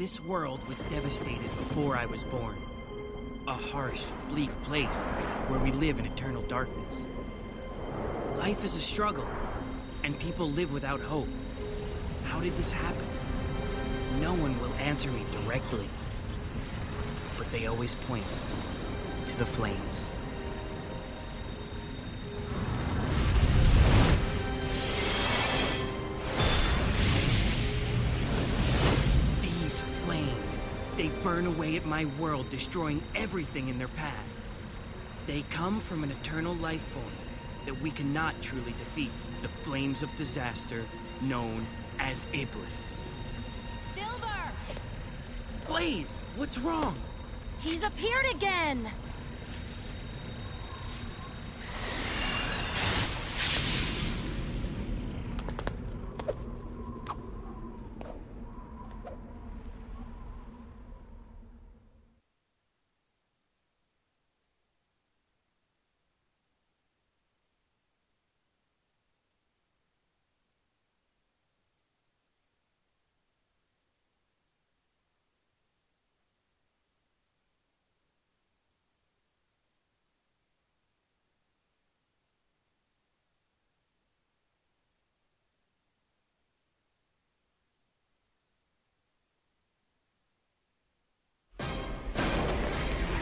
This world was devastated before I was born. A harsh, bleak place where we live in eternal darkness. Life is a struggle, and people live without hope. How did this happen? No one will answer me directly, but they always point to the flames. These flames, they burn away at my world, destroying everything in their path. They come from an eternal life form that we cannot truly defeat, the flames of disaster known as Iblis. Silver! Blaze, what's wrong? He's appeared again!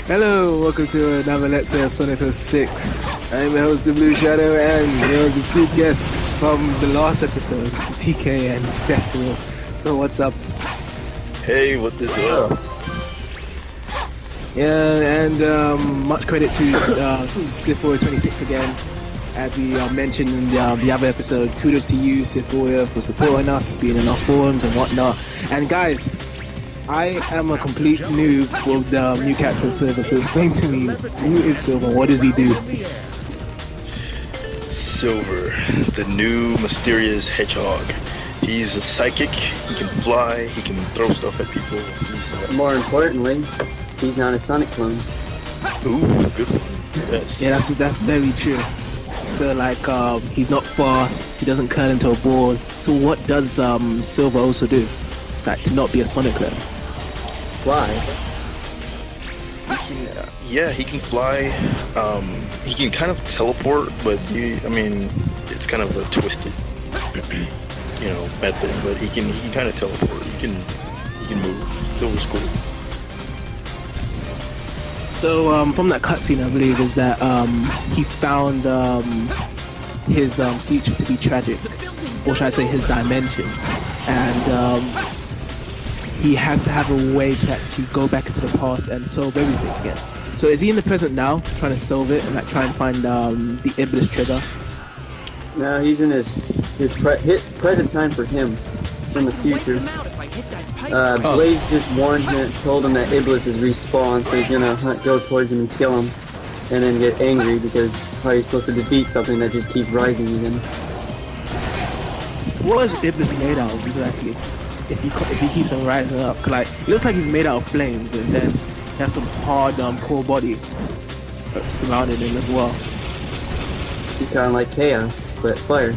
Hello, welcome to another Let's Play of Sonic 06. I'm your host, the Blue Shadow, and the two guests from the last episode, TK and Beto. So what's up? Hey, what is up? Yeah, and much credit to sithwarrior 26 again. As we mentioned in the other episode, kudos to you, sithwarrior, for supporting us, being in our forums and whatnot. And guys, I am a complete noob with the new character service, so explain to me, who is Silver? What does he do? Silver, the new mysterious hedgehog. He's a psychic, he can fly, he can throw stuff at people. More importantly, he's not a Sonic clone. Ooh, good one. Yes. Yeah, that's very true. So like, he's not fast, he doesn't curl into a ball. So what does Silver also do? Like, to not be a Sonic clone? Fly. He can fly. He can kind of teleport, but it's kind of a twisted, method. But he can kind of teleport. He can move. Still was cool. So from that cutscene, I believe is that he found his future to be tragic, or should I say his dimension, and he has to have a way to actually go back into the past and solve everything again. So is he in the present now, trying to solve it and like try and find the Iblis trigger? No, he's in his present time for him, from the future. Blaze just warned him, told him that Iblis is respawned, so he's gonna go towards him and kill him, and then get angry because how he's supposed to defeat something that just keeps rising again. So what is Iblis made out of exactly? If he keeps on rising up, like it looks like he's made out of flames, and then he has some hard core body surrounding him as well. He's kind of like Chaos, but fire.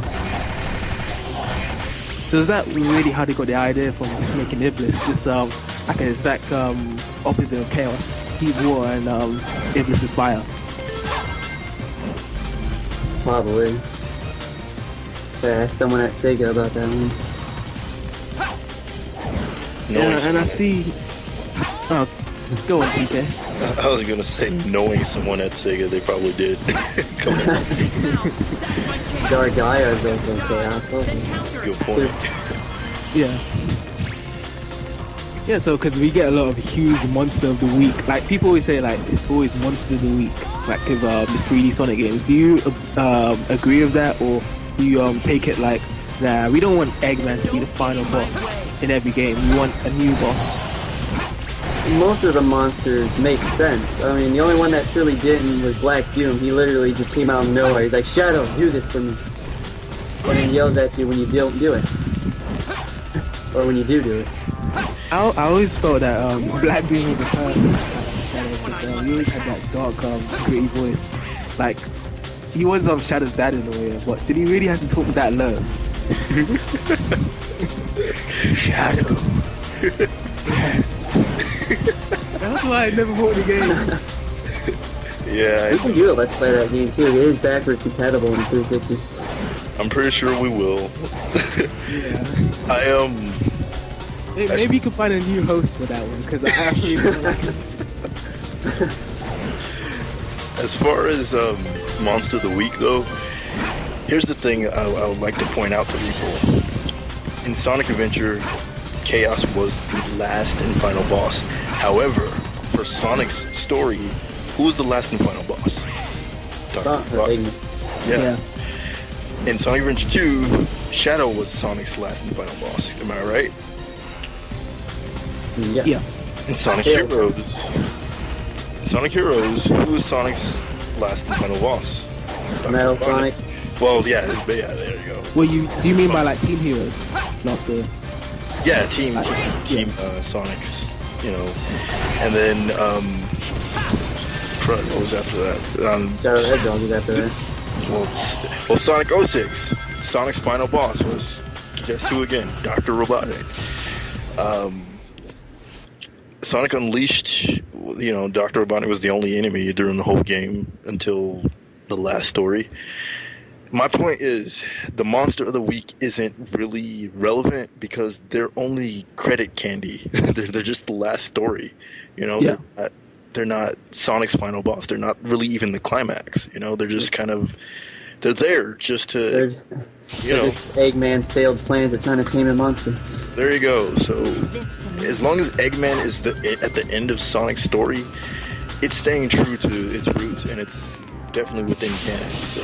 So is that really how they got the idea from just making Iblis this like an exact opposite of Chaos? He's war and Iblis is fire. Probably. Yeah, ask someone at Sega about that one. Yeah, and I see. Oh, go on, PK. I was gonna say, knowing someone at Sega, they probably did. Come on. Dargaya is also Chaos. Good point. Yeah. Yeah, so because we get a lot of huge monster of the week. Like people always say, like it's always monster of the week. Like with the 3D Sonic games. Do you agree with that, or do you take it like, nah, we don't want Eggman to be the final boss in every game. We want a new boss. Most of the monsters make sense. I mean, the only one that really didn't was Black Doom. He literally just came out of nowhere. He's like, Shadow, do this for me. And then yells at you when you don't do it. Or when you do it. I always felt that Black Doom was a turn. He always had that dark, gritty voice. Like, he was Shadow's dad in a way, but did he really have to talk that low? Shadow. Yes. That's why I never bought the game. Yeah, We can do a Let's Play that game too. It is backwards compatible in 360. I'm pretty sure we will. Yeah. Maybe you can find a new host for that one, because I actually don't like it. As far as Monster of the Week, though, here's the thing I would like to point out to people. In Sonic Adventure, Chaos was the last and final boss. However, for Sonic's story, who was the last and final boss? Eggman. Yeah. In Sonic Adventure 2, Shadow was Sonic's last and final boss. Am I right? Yeah. In Sonic Heroes, who was Sonic's last and final boss? Metal Sonic. Well, yeah, there you go. Well, do you mean by like Team Heroes? Not the. Yeah, Team Sonic's, you know, and then what was after that? Shadow the Hedgehog is after that. Well, Sonic 06, Sonic's final boss was, guess who again? Dr. Robotnik. Sonic Unleashed, you know, Dr. Robotnik was the only enemy during the whole game until the last story. My point is, the Monster of the Week isn't really relevant because they're only credit candy. they're just the last story, you know. Yeah. They're not Sonic's final boss. They're not really even the climax. You know, they're just kind of they're there just to just Eggman's failed plans of trying to tame a monster. There you go. So as long as Eggman is at the end of Sonic's story, it's staying true to its roots and it's definitely within canon. So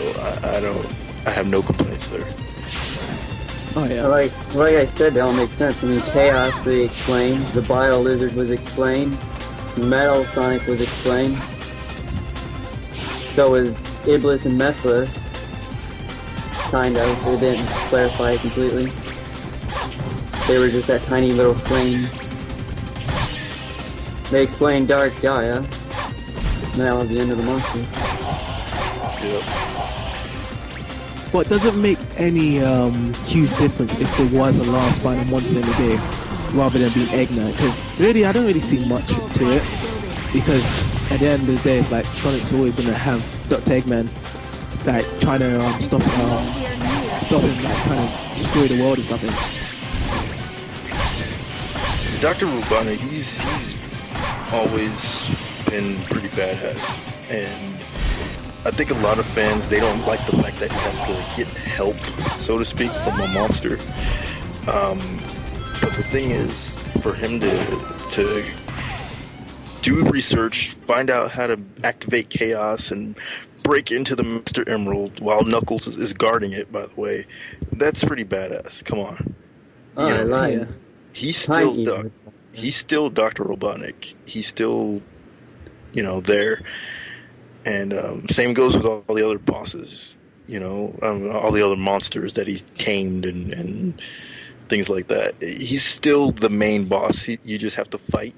I have no complaints there. Oh yeah. Like I said, they all make sense. I mean, Chaos they explained, the Bio Lizard was explained, Metal Sonic was explained. So was Iblis and Methless. Kind of. They didn't clarify it completely. They were just that tiny little flame. They explained Dark Gaia. And that was the end of the monster. Yep. But does it make any huge difference if there was a last final monster in the game rather than being Eggman? Because really, I don't really see much to it. Because at the end of the day, it's like Sonic's always going to have Dr. Eggman like trying to stop him, like trying to destroy the world or something. Dr. Robotnik, he's always been pretty badass, and I think a lot of fans, they don't like the fact that he has to get help, so to speak, from a monster. But the thing is, for him to do research, find out how to activate Chaos, and break into the Master Emerald while Knuckles is guarding it, by the way, that's pretty badass. Come on. Oh, I lied. He's still Dr. Robotnik. He's still, you know, there. And same goes with all the other bosses, you know, all the other monsters that he's tamed and things like that. He's still the main boss. You just have to fight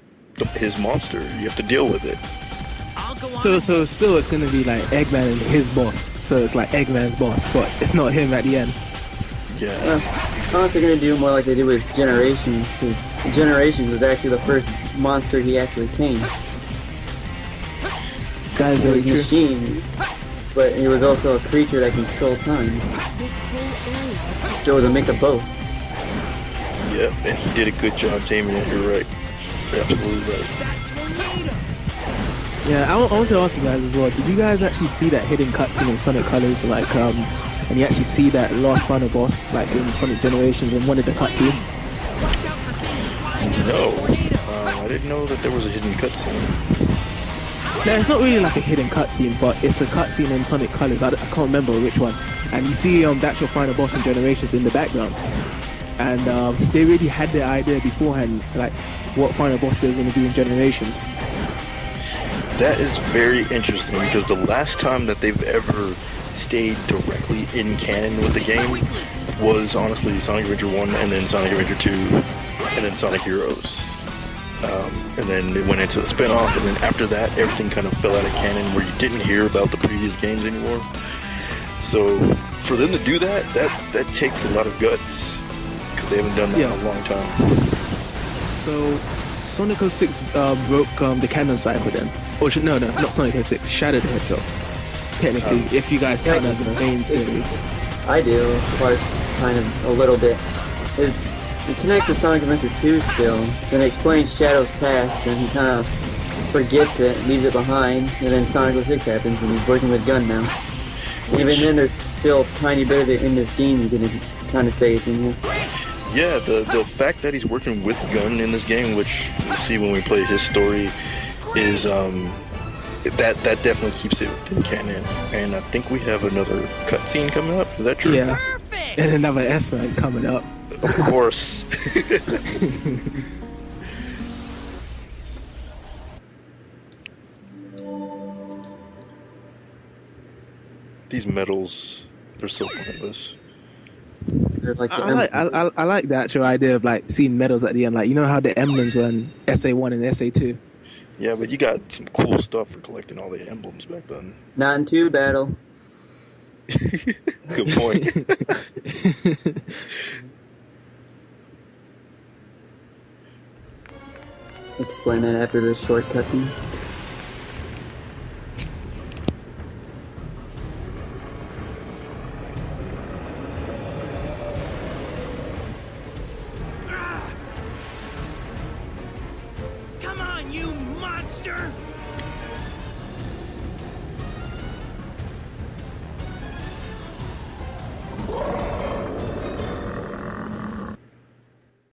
his monster. You have to deal with it. So still it's going to be like Eggman and his boss. So it's like Eggman's boss, but it's not him at the end. Yeah. I don't think they're going to do more like they did with Generations, because Generations was actually the first monster he actually tamed. That is very true. Machine, but he was also a creature that can control time. So it was a mix of both. Yeah, and he did a good job taming it. You're right. You're absolutely right. Yeah, I want to ask you guys as well. Did you guys actually see that hidden cutscene in Sonic Colors, like, and you actually see that last final boss, like in Sonic Generations, in one of the cutscenes? No, I didn't know that there was a hidden cutscene. No, it's not really like a hidden cutscene, but it's a cutscene in Sonic Colors. I can't remember which one. And you see the actual final boss in Generations in the background. And they really had the idea beforehand, like what final boss they was going to do in Generations. That is very interesting, because the last time that they've ever stayed directly in canon with the game was honestly Sonic Adventure 1, and then Sonic Adventure 2, and then Sonic Heroes. And then it went into a spin-off, and then after that, everything kind of fell out of canon where you didn't hear about the previous games anymore. So for them to do that takes a lot of guts, because they haven't done that in a long time. So Sonic 06 broke the Canon cycle then. Or no, not Sonic 06, Shadow the Hedgehog. Technically, if you guys count as the main series. I do, kind of a little bit. It connects with Sonic Adventure 2 still, then it explains Shadow's past, and he kind of forgets it, leaves it behind, and then Sonic 06 happens, and he's working with Gun now. Even then, there's still a tiny bit of it in this game you can kind of say it's in here. Yeah, the fact that he's working with Gun in this game, which we'll see when we play his story, is that definitely keeps it within canon. And I think we have another cutscene coming up. Is that true? Yeah. And another S-rank coming up. Of course. These medals, they're so pointless. Like I like the actual idea of like seeing medals at the end. Like, you know how the emblems were in SA1 and SA2? Yeah, but you got some cool stuff for collecting all the emblems back then. Not in 2 battle. Good point. Explain that after this short cutscene. Come on, you monster!